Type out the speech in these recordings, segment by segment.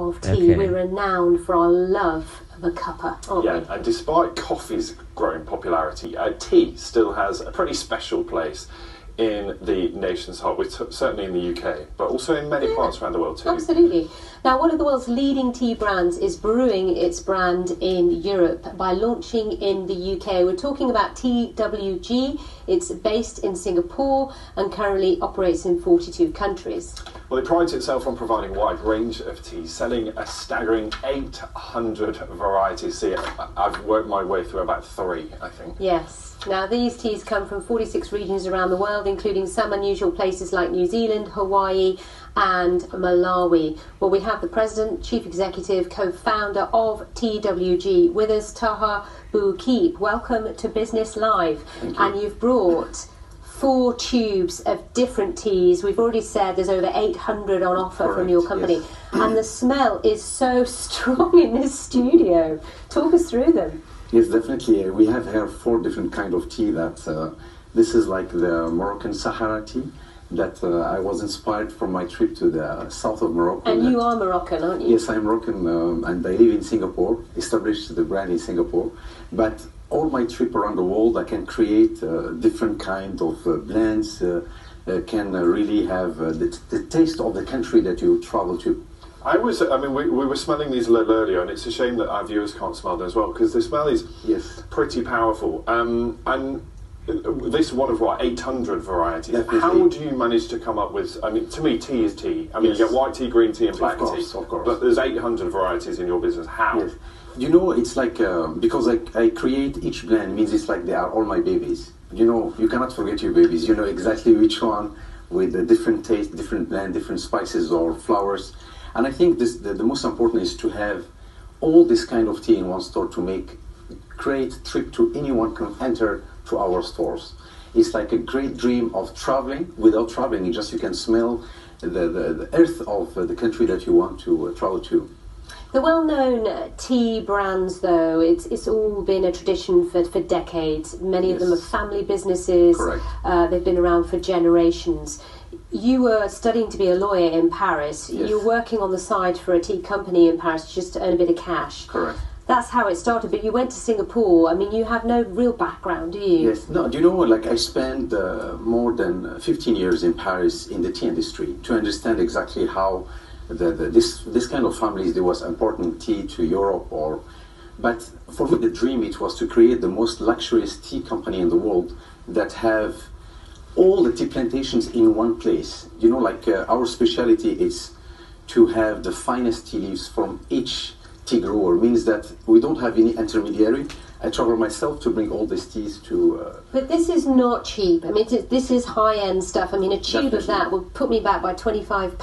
of tea. We're renowned for our love of a cuppa, aren't we? Yeah, and despite coffee's growing popularity, tea still has a pretty special place in the nation's heart, certainly in the UK, but also in many parts around the world too. Absolutely. Now, one of the world's leading tea brands is brewing its brand in Europe by launching in the UK. We're talking about TWG. It's based in Singapore and currently operates in 42 countries. Well, it prides itself on providing a wide range of teas, selling a staggering 800 varieties. See, I've worked my way through about 3, I think. Yes. Now, these teas come from 46 regions around the world, including some unusual places like New Zealand, Hawaii and Malawi. Well, we have the President, Chief Executive, Co-founder of TWG with us, Taha Bouqdib. Welcome to Business Live. Thank you. And you've brought 4 tubes of different teas. We've already said there's over 800 on offer from your company. Yes. And the smell is so strong in this studio. Talk us through them. Yes, definitely. We have here 4 different kind of tea. This is like the Moroccan Sahara tea that I was inspired from my trip to the south of Morocco. And you are Moroccan, aren't you? Yes, I'm Moroccan and I live in Singapore, established the brand in Singapore. But all my trip around the world, I can create different kind of blends, can really have the taste of the country that you travel to. We were smelling these a little earlier, and it's a shame that our viewers can't smell them as well, because the smell is pretty powerful. And this is one of 800 varieties. Definitely. How do you manage to come up with? I mean, to me, tea is tea. I mean, you get white tea, green tea, and black tea. Of course. But there's 800 varieties in your business. How? Yes. You know, it's like because I create each blend means it's like they are all my babies. You know, you cannot forget your babies. You know exactly which one with a different taste, different blend, different spices or flowers. And I think the most important is to have all this kind of tea in one store to create trip to anyone can enter to our stores. It's like a great dream of traveling without traveling. You can smell the earth of the country that you want to travel to. The well-known tea brands, though, it's all been a tradition for decades. Many of them are family businesses. Correct. They've been around for generations. You were studying to be a lawyer in Paris. Yes. You're working on the side for a tea company in Paris just to earn a bit of cash. Correct. That's how it started, but you went to Singapore. I mean, you have no real background, do you? Yes. No, do you know, like I spent more than 15 years in Paris in the tea industry to understand exactly how this kind of families, there was important tea to Europe. But for me, the dream, it was to create the most luxurious tea company in the world that have all the tea plantations in one place. You know, like our specialty is to have the finest tea leaves from each tea grower. Means that we don't have any intermediary. I travel myself to bring all these teas to... But this is not cheap. I mean, this is high-end stuff. I mean, a tube of that would put me back by £25.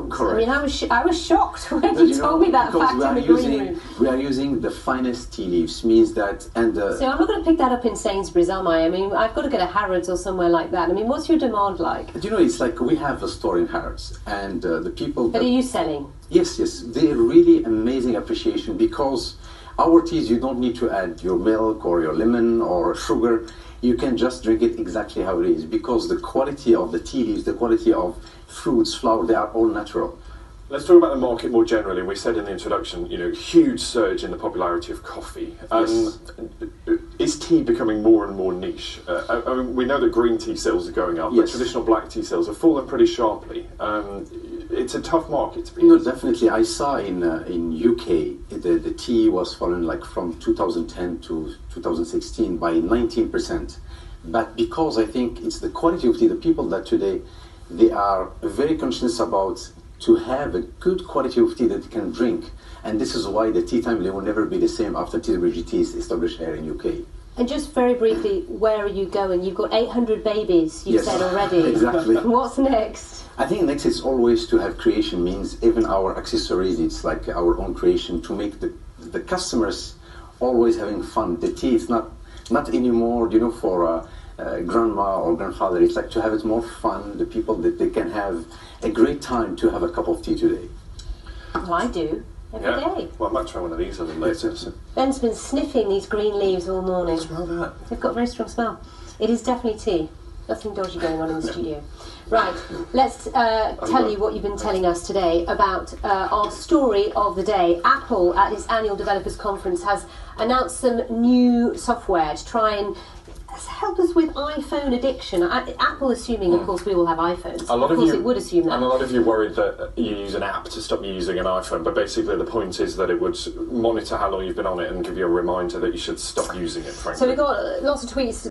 Correct. I mean, I was shocked when you told me that fact in the green room. We are using the finest tea leaves, means that... So I'm not going to pick that up in Sainsbury's, am I? I mean, I've got to go to Harrods or somewhere like that. I mean, what's your demand like? You know, it's like we have a store in Harrods, and the people... But are you selling? Yes. They're really amazing appreciation because... Our teas, you don't need to add your milk or your lemon or sugar. You can just drink it exactly how it is because the quality of the tea leaves, the quality of fruits, flour, they are all natural. Let's talk about the market more generally. We said in the introduction, huge surge in the popularity of coffee. Yes. Is tea becoming more and more niche? I mean, we know that green tea sales are going up, but traditional black tea sales have fallen pretty sharply. It's a tough market to be in. No, definitely. I saw in UK, the tea was fallen like from 2010 to 2016 by 19%. But because I think it's the quality of tea, the people that today, they are very conscious about to have a good quality of tea that they can drink. And this is why the tea time, they will never be the same after TWG Tea is established here in UK. And just very briefly, where are you going? You've got 800 babies, you said already. Exactly. What's next? I think next is always to have creation, means even our accessories, it's like our own creation to make the customers always having fun. The tea is not anymore, for grandma or grandfather. It's like to have it more fun, the people that they can have a great time to have a cup of tea today. Well, I do. Every day. Well, I might try one of these a little later. So. Ben's been sniffing these green leaves all morning. Smell that. They've got a very strong smell. It is definitely tea. Nothing dodgy going on in the studio. Right, let's tell you what you've been telling us today about our story of the day. Apple, at its annual developers conference, has announced some new software to try and help us with iPhone addiction. Apple assuming, of course, we all have iPhones. It would assume that. And a lot of you worried that you use an app to stop you using an iPhone, but basically the point is that it would monitor how long you've been on it and give you a reminder that you should stop using it, frankly. So we've got lots of tweets